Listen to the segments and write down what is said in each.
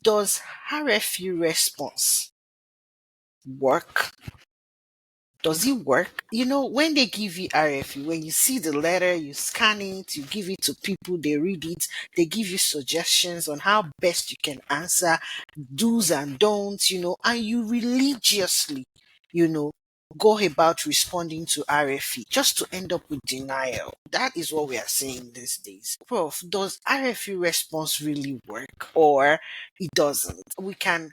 Does RFE response work? Does it work? You know, when they give you RFE, when you see the letter, you scan it, you give it to people, they read it, they give you suggestions on how best you can answer, do's and don'ts, and you religiously, go about responding to RFE just to end up with denial. That is what we are saying these days. Prof, does RFE response really work or it doesn't? We can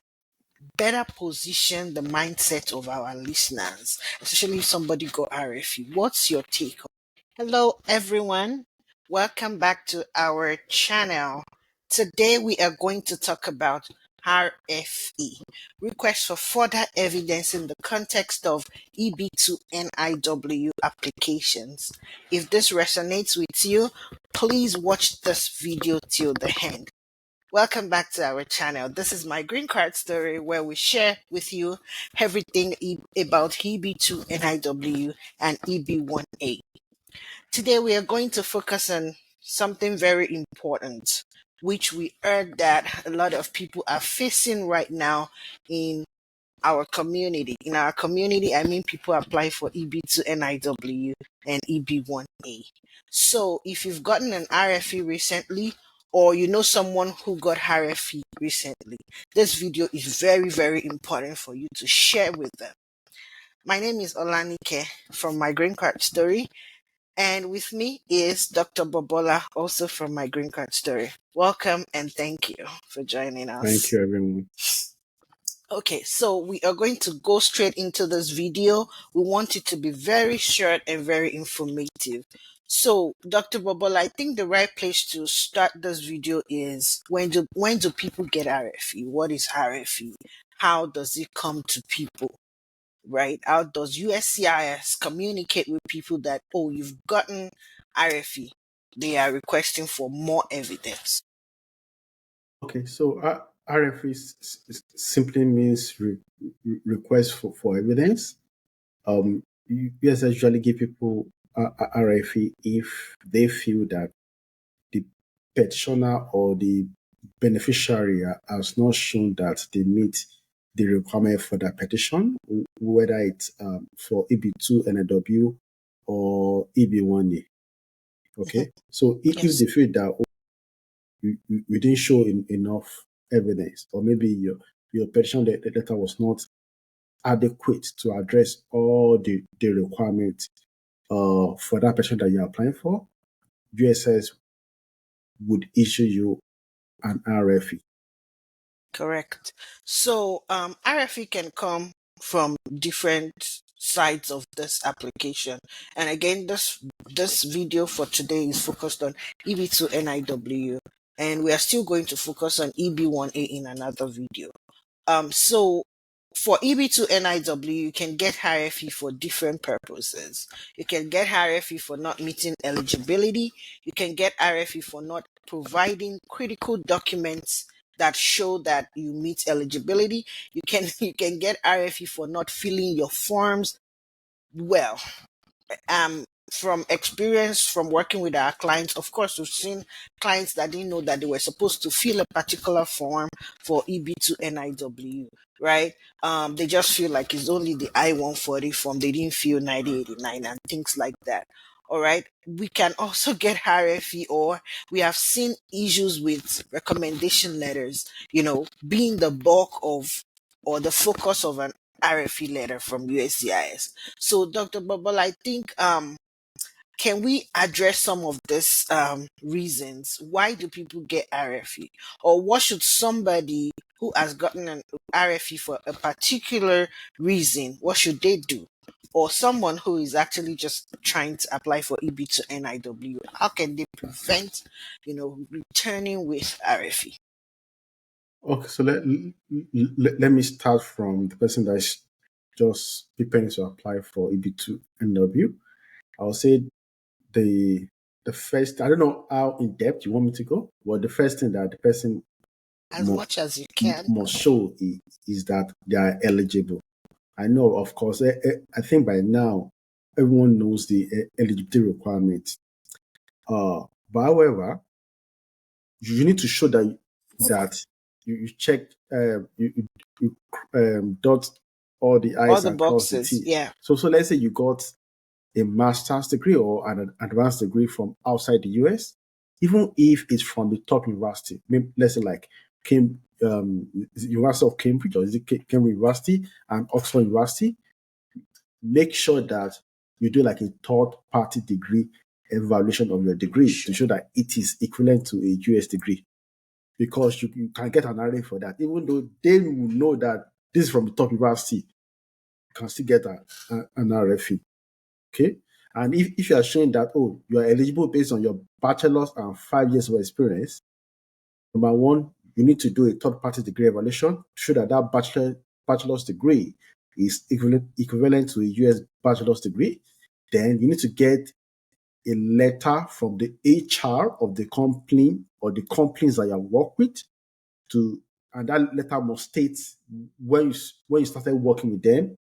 better position the mindset of our listeners, especially if somebody got RFE. What's your take? Hello, everyone. Welcome back to our channel. Today we are going to talk about RFE, request for further evidence in the context of EB2-NIW applications. If this resonates with you, please watch this video till the end. Welcome back to our channel. This is my green card story where we share with you everything about EB2-NIW and EB1A. Today we are going to focus on something very important, which we heard that a lot of people are facing right now in our community. In our community, I mean people apply for EB2-NIW and EB1A. So if you've gotten an RFE recently, or you know someone who got RFE recently, this video is very, very important for you to share with them. My name is Olanike from my green card story, and with me is Dr. Bobola, also from my green card story. Welcome and thank you for joining us. Thank you, everyone. Okay, so we are going to go straight into this video. We want it to be very short and very informative. So, Dr. Bobola, I think the right place to start this video is when do people get RFE? What is RFE? How does it come to people? Right? How does USCIS communicate with people that, oh, you've gotten RFE? They are requesting for more evidence. Okay, so RFE simply means request for evidence. US usually give people RFE if they feel that the petitioner or the beneficiary has not shown that they meet the requirement for that petition, whether it's for EB2-NIW or EB1A. Okay, so if they feel that you didn't show enough evidence, or maybe your petition letter was not adequate to address all the requirements for that petition that you're applying for, USCIS would issue you an RFE. Correct. So RFE can come from different sides of this application. And again, this video for today is focused on EB2-NIW, and we are still going to focus on EB1A in another video. So for EB2-NIW, you can get RFE for different purposes. You can get RFE for not meeting eligibility. You can get RFE for not providing critical documents that show that you meet eligibility. You can get RFE for not filling your forms well. From experience from working with our clients, of course, we've seen clients that didn't know that they were supposed to fill a particular form for EB2-NIW, right? They just feel like it's only the I-140 form. They didn't fill 9089 and things like that. All right. We can also get RFE, or we have seen issues with recommendation letters, being the bulk of or the focus of an RFE letter from USCIS. So, Dr. Bobola, I think can we address some of these reasons? Why do people get RFE? Or what should somebody who has gotten an RFE for a particular reason, what should they do? Or someone who is actually just trying to apply for EB2-NIW, how can they prevent, returning with RFE? Okay, so let me start from the person that is just preparing to apply for EB2-NIW. I'll say the first, I don't know how in depth you want me to go, but the first thing that the person much as you can must show is that they are eligible. I know, of course, I think by now everyone knows the eligibility requirement. But however, you need to show that you check, you dot all the All I's the and cross the boxes. T's. Yeah. So let's say you got a master's degree or an advanced degree from outside the US, even if it's from the top university, maybe let's say like University of Cambridge, or is it Cambridge University and Oxford University, make sure that you do like a third party degree evaluation of your degree to Sure. show that it is equivalent to a US degree. Because you can get an RA for that, even though they will know that this is from the top university, you can still get an RFE. Okay. And if you are showing that, oh, you are eligible based on your bachelor's and 5 years of experience, number one, you need to do a third party degree evaluation to show that bachelor's degree is equivalent to a US bachelor's degree. Then you need to get a letter from the HR of the company or the companies that you work with and that letter must state when you started working with them,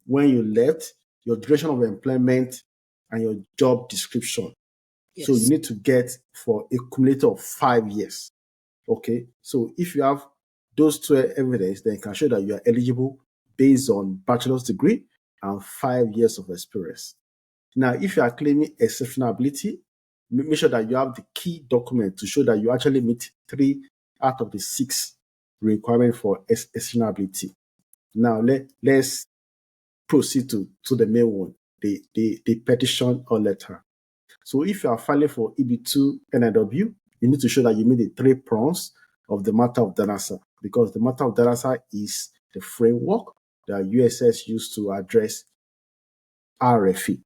when you left, your duration of employment, and your job description. So you Yes. need to get for a cumulative of 5 years. Okay. So if you have those two evidence, then you can show that you are eligible based on bachelor's degree and 5 years of experience. Now, if you are claiming exceptional ability, make sure that you have the key document to show that you actually meet 3 out of the 6 requirements for exceptional ability. Now, let's proceed to the main one, the petition or letter. So if you are filing for EB2-NIW, you need to show that you meet the 3 prongs of the Matter of Dhanasar, because the Matter of Dhanasar is the framework that USCIS used to address RFE.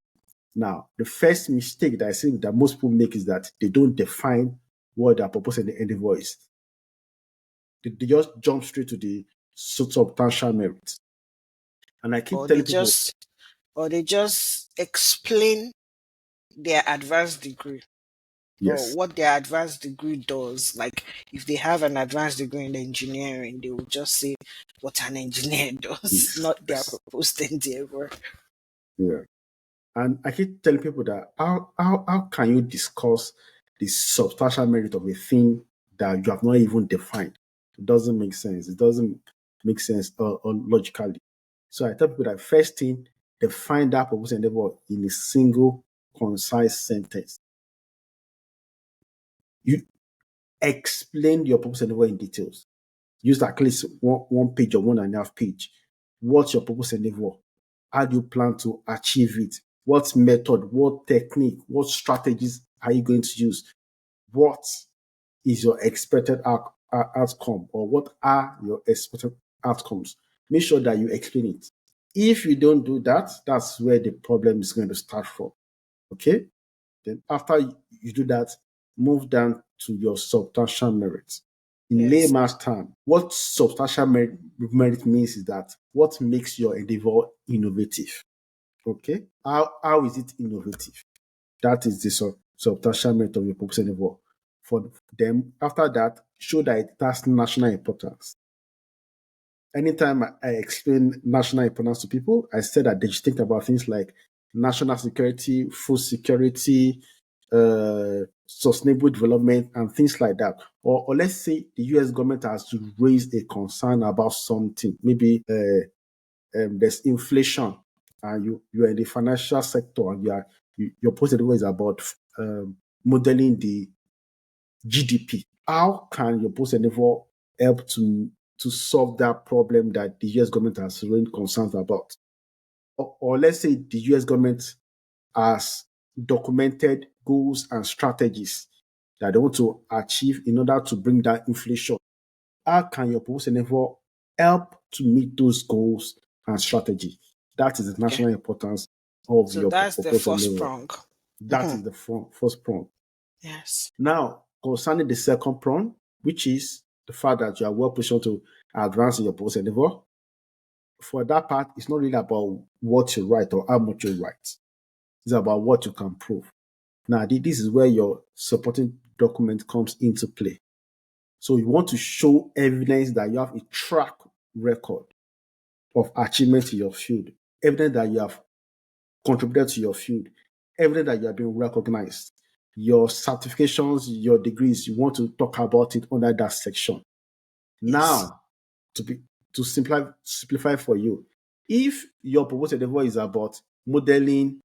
Now, the first mistake that I think that most people make is that they don't define what they are proposing in the voice. They just jump straight to the substantial merit. And I keep Or they telling people, just explain their advanced degree, or yes, what their advanced degree does. Like if they have an advanced degree in engineering, they will just say what an engineer does, yes, not their proposed endeavor. yeah. And I keep telling people that how can you discuss the substantial merit of a thing that you have not even defined? It doesn't make sense. It doesn't make sense or logically. So I tell people that first thing, define that proposed endeavor in a single, concise sentence. You explain your proposed endeavor in details. Use at least one page or 1.5 page. What's your proposed endeavor? How do you plan to achieve it? What method, what technique, what strategies are you going to use? What is your expected outcome, or what are your expected outcomes? Make sure that you explain it. If you don't do that, that's where the problem is going to start from. Okay? Then after you do that, move down to your substantial merit. In Yes. layman's term, what substantial merit means is that what makes your endeavor innovative. Okay? How is it innovative? That is the substantial merit of your purpose endeavor. For them, after that, show that it has national importance. Anytime I explain national importance to people, I said that they should think about things like national security, food security, sustainable development, and things like that. Or let's say the US government has to raise a concern about something. Maybe there's inflation, and you're in the financial sector, and your post is about modeling the GDP. How can your post help to solve that problem that the US government has raised concerns about? Or let's say the US government has documented goals and strategies that they want to achieve in order to bring down inflation. How can your proposed endeavor help to meet those goals and strategy? That is the Okay. national importance of So your that's the proposed first endeavor. prong. That Mhm. is the first prong. Yes. Now, concerning the second prong, which is the fact that you are well positioned to advance in your proposed endeavor, for that part, it's not really about what you write or how much you write. It's about what you can prove. Now, this is where your supporting document comes into play. So you want to show evidence that you have a track record of achievement in your field, evidence that you have contributed to your field, evidence that you have been recognized. Your certifications, your degrees, you want to talk about it under that section. Yes. Now, to simplify for you, if your proposed endeavor is about modeling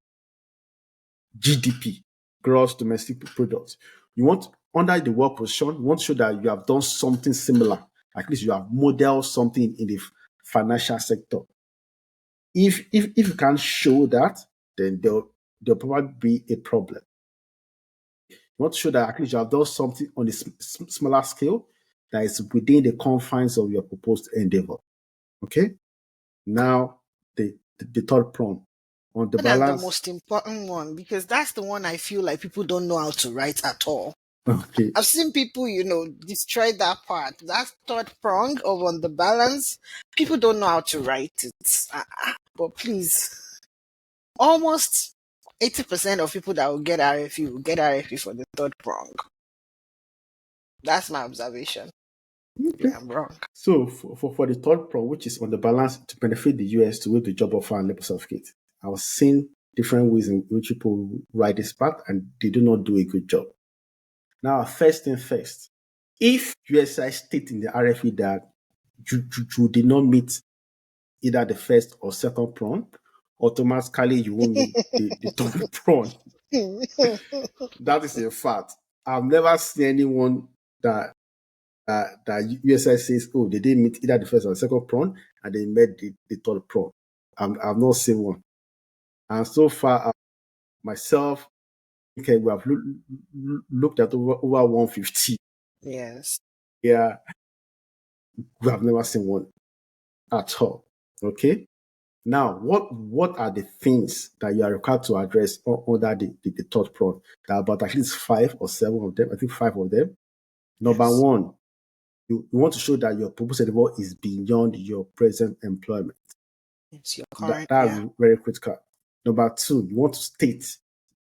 GDP, gross domestic product, you want under the work position, you want to show that you have done something similar. At least you have modeled something in the financial sector. If you can't show that, then there'll probably be a problem. You want to show that at least you have done something on a smaller scale that is within the confines of your proposed endeavor. Okay. Now the third prong on the That's the balance. most important one because that's the one I feel like people don't know how to write at all. Okay. I've seen people, destroy that part. That third prong of on the balance, people don't know how to write it. But please, almost 80% of people that will get RFE will get RFE for the third prong. That's my observation. Okay. I'm wrong. So for the third prong, which is on the balance to benefit the US to waive the job offer and labor certificate, I was seeing different ways in which people write this part and they do not do a good job. Now, first thing first, if USCIS state in the RFE that you did not meet either the first or second prong, automatically you won't meet the third prong. That is a fact. I've never seen anyone that USCIS says, oh, they didn't meet either the first or the second prong, and they met the third prong. I've not seen one. And so far, myself, okay, we have looked at over 150. Yes. Yeah, we have never seen one at all. Okay. Now, what are the things that you are required to address under the third prong? There are about at least 5 or 7 of them. I think 5 of them. Number Yes. one, you want to show that your proposed endeavor is beyond your present employment. It's your current. That's very critical. Number two, you want to state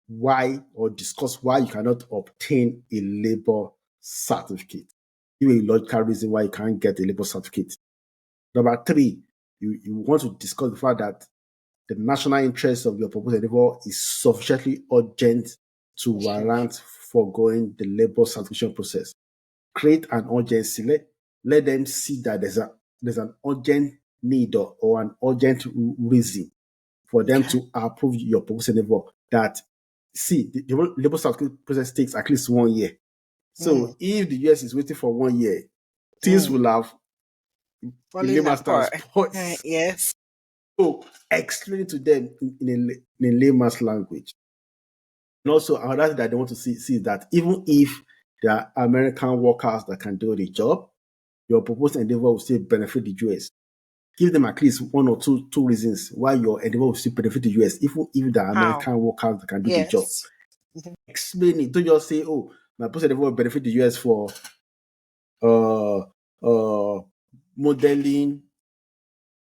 why or discuss why you cannot obtain a labor certificate. Give a logical reason why you can't get a labor certificate. Number three, you want to discuss the fact that the national interest of your proposed endeavor is sufficiently urgent to warrant foregoing the labor certification process. Create an urgency. Let them see that there's an urgent need or an urgent reason for them to approve your proposed endeavor. That see the labor certification process takes at least 1 year. So if the US is waiting for 1 year, things will have falling apart. spots. Yes. So explain it to them in a layman's language. And also another thing that they want to see is that even if there are American workers that can do the job, your proposed endeavor will still benefit the US. Give them at least one or two reasons why your endeavor will still benefit the US, even if there are American workers that can do the job. Explain it. Don't just say, oh, my proposed endeavor will benefit the US for modeling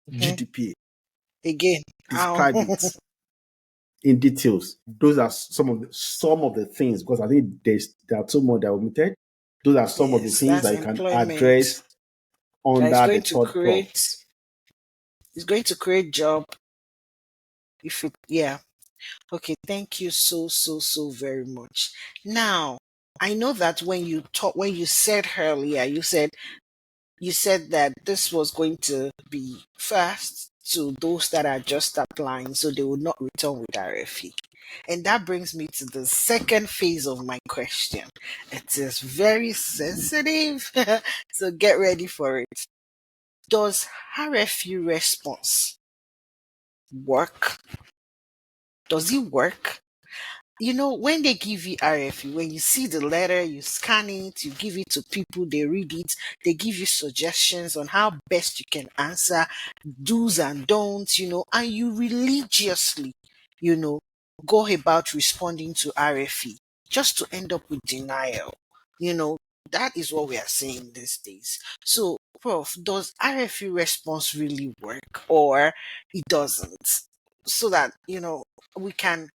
GDP. Again, describe it in details. Those are some of the things, because I think there are two more that are omitted. Those are some of the things that you can address under the third prong. It's going to create job. Okay, thank you so very much. Now, I know that when you said earlier, you said that this was going to be fast to those that are just applying, so they will not return with RFE. And that brings me to the second phase of my question. It is very sensitive, so get ready for it. Does RFE response work? Does it work? When they give you RFE, when you see the letter, you scan it, you give it to people, they read it, they give you suggestions on how best you can answer, do's and don'ts, and you religiously, go about responding to RFE just to end up with denial. That is what we are saying these days. So, Prof, does RFE response really work or it doesn't? So that, we can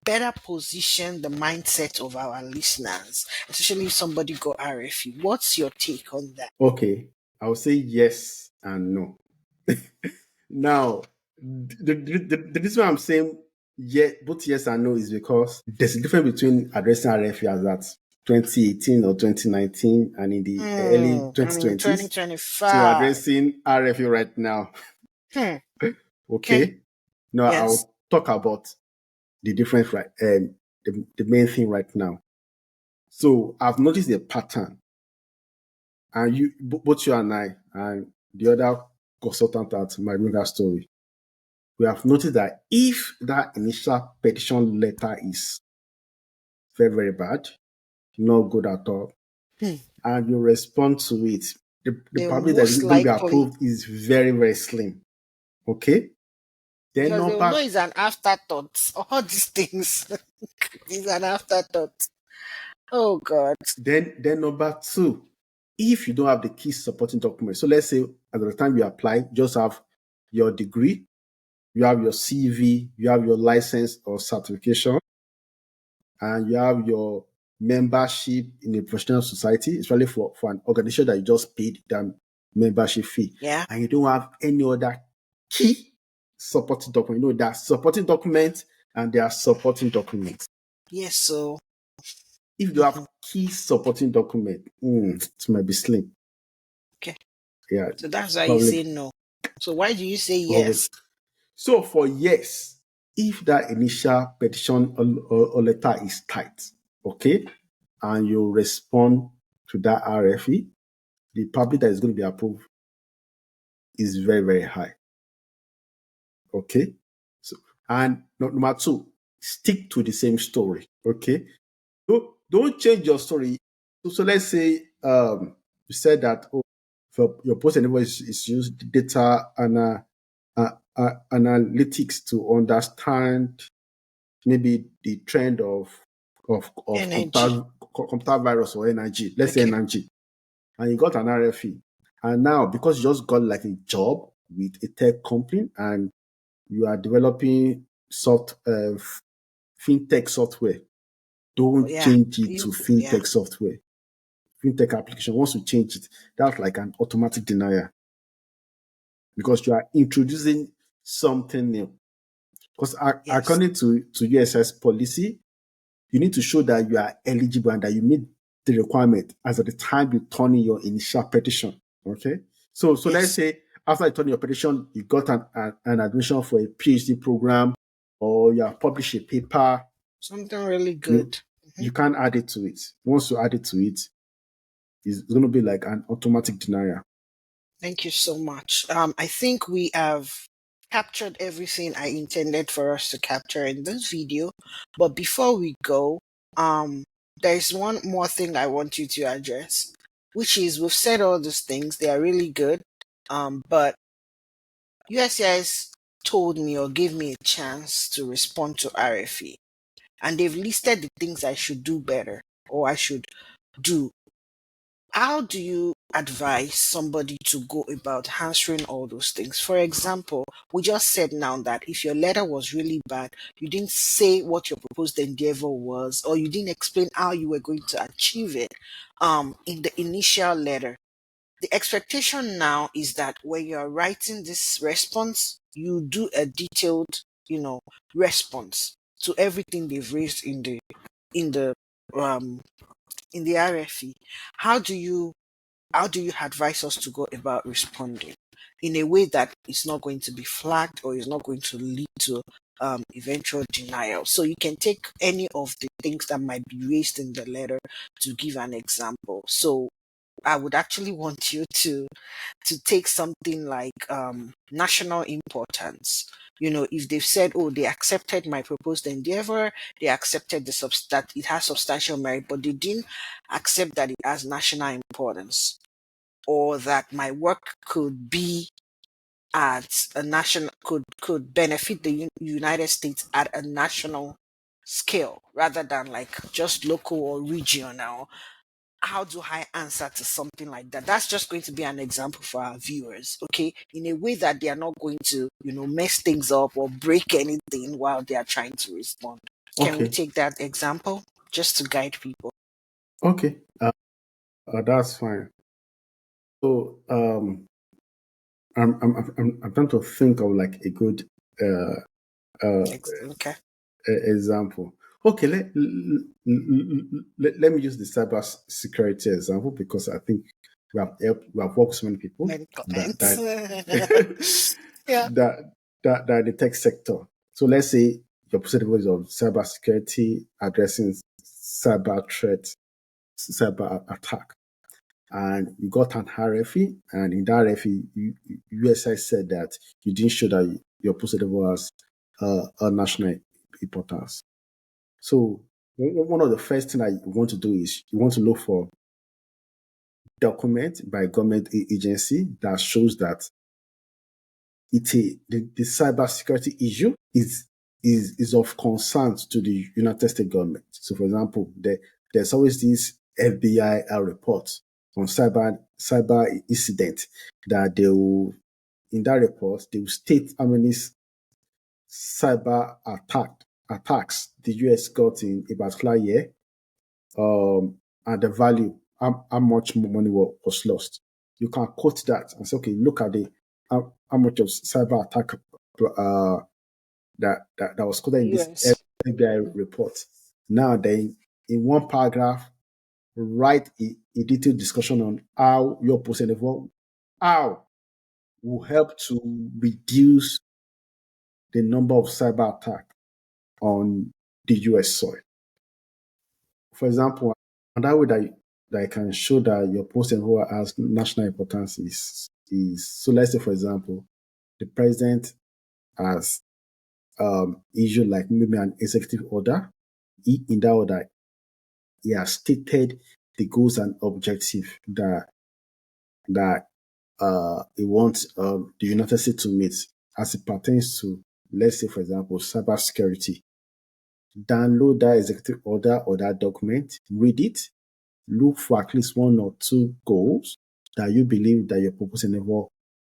better position the mindset of our listeners, especially if somebody got RFE. What's your take on that? Okay, I will say yes and no. Now, the reason why I'm saying both yes and no is because there's a difference between addressing RFE as that 2018 or 2019 and in the early I'm in 2020s. So 2025. addressing RFE right now. Hmm. Okay. Okay. Now Yes. I'll talk about the difference, right? The main thing right now. So I've noticed a pattern, and both you and I, and the other consultant at my Mega Story, we have noticed that if that initial petition letter is very, very bad, not good at all, Hmm. and you respond to it, the They'll probability that it's most going to be likely, approved is very, very slim. Okay? Then because they'll know number it's an afterthought. All these things is an afterthought. Oh God. then number two, if you don't have the key supporting document, so let's say at the time you apply, you just have your degree, you have your CV, you have your license or certification, and you have your membership in a professional society, especially for an organization that you just paid that membership fee, Yeah. and you don't have any other key supporting document. There are supporting documents and there are supporting documents. Yes. So. If you have key supporting document, it might be slim. Okay. Yeah, So that's why you probably, say no. So why do you say probably. yes? So for yes, if that initial petition or letter is tight, okay, and you respond to that RFE, the probability that is going to be approved is very, very high. Okay. So, and number two, stick to the same story. Okay. Don't change your story. So let's say you said that for your post endeavor is used data analytics to understand maybe the trend of Energy. computer virus or energy. Let's say Okay. energy, and you got an RFE, and now because you just got like a job with a tech company and you are developing fintech software, don't Yeah. change it to Yeah. fintech software. Fintech application, once you change it, that's like an automatic denial because you are introducing something new. Because Yes. according to USCIS policy, you need to show that you are eligible and that you meet the requirement as at the time you turn in your initial petition. Okay. So let's Yes. say after you turn in your petition, you got an admission for a PhD program or you have published a paper, Something really you good. Mhm. you can't add it to it. Once you add it to it, it's going to be like an automatic denial. Thank you so much. I think we have captured everything I intended for us to capture in this video. But before we go, there's one more thing I want you to address, which is we've said all these things, they are really good. But USCIS told me or gave me a chance to respond to RFE, and they've listed the things I should do better or I should do. How do you advise somebody to go about answering all those things? For example, we just said now that if your letter was really bad, you didn't say what your proposed endeavor was, or you didn't explain how you were going to achieve it in the initial letter. The expectation now is that when you're writing this response, you do a detailed, response to everything they've raised in the um in the RFE. How do you how do you advise us to go about responding in a way that is not going to be flagged or is not going to lead to eventual denial? So you can take any of the things that might be raised in the letter to give an example. So I would actually want you to take something like national importance. If they've said, oh, they accepted my proposed endeavor, they accepted that it has substantial merit, but they didn't accept that it has national importance, or that my work could be at a national could benefit the United States at a national scale rather than like just local or regional. How do I answer to something like that? That's just going to be an example for our viewers, okay? In a way that they are not going to, mess things up or break anything while they are trying to respond. Can we Okay. take that example just to guide people? Okay. That's fine. So I'm trying to think of like a good uh, Okay. example. Okay, let me use the cyber security example because I think we have worked with so many people Many that comments. that Yeah. that are in the tech sector. So let's say your percentage of cyber security addressing cyber threat, cyber attack, and you got an RFE, and in that RFE, USCIS said that you didn't show that your percentage was a national importance. So one of the first things that you want to do is you want to look for document by government agency that shows that the cyber security issue is of concern to the United States government. So, for example, there's always this FBI report on cyber incident that they will in that report they will state how many cyber attacks the US got in a particular year, and the value, how much money was lost. You can quote that and say, okay, look at the how much of cyber attack that was quoted in this Yes. FBI report. Now, then, in one paragraph, write a detailed discussion on how your percentage how will help to reduce the number of cyber attacks on the US soil. For example, another way that I can show that your post and who has national importance is so let's say, for example, the president has issued like maybe an executive order. In that order, he has stated the goals and objectives that he wants the United States to meet as it pertains to, let's say, for example, cybersecurity. Download that executive order or that document, read it, look for at least one or two goals that you believe that your proposal endeavor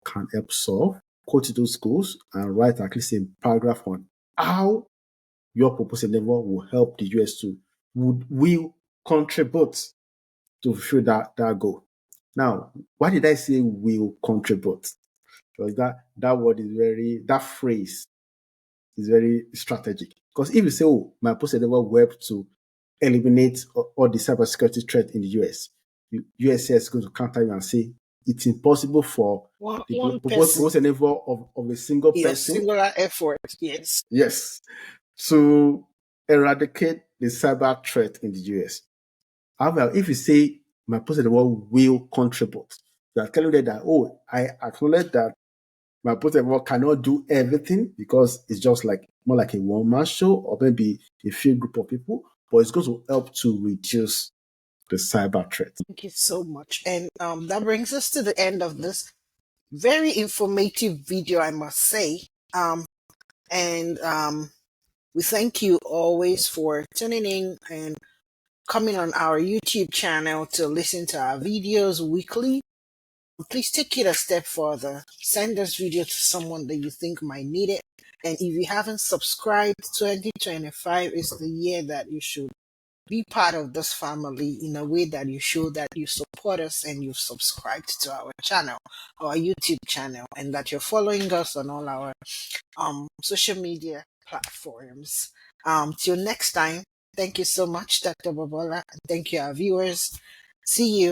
can help solve. Quote those goals and write at least a paragraph on how your proposal endeavor will help the US to will contribute to fulfill that goal. Now, why did I say will contribute? Because that word is that phrase is very strategic. Because if you say, oh, my proposal endeavor will help to eliminate all the cybersecurity threat in the US, USCIS is going to counter you and say it's impossible for the One person. proposal endeavor of a single Yes, person, singular effort. Yes. yes, to eradicate the cyber threat in the US. However, if you say my post will contribute, you are telling them that, oh, I acknowledge that my post cannot do everything because it's just like more like a one-man show or maybe a few group of people, but it's going to help to reduce the cyber threat. Thank you so much. And that brings us to the end of this very informative video, I must say. And we thank you always for tuning in and coming on our YouTube channel to listen to our videos weekly. Please take it a step further. Send this video to someone that you think might need it. And if you haven't subscribed, 2025 is the year that you should be part of this family in a way that you show that you support us and you've subscribed to our channel, our YouTube channel, and that you're following us on all our social media platforms. Till next time, thank you so much, Dr. Bobola, and thank you, our viewers. See you.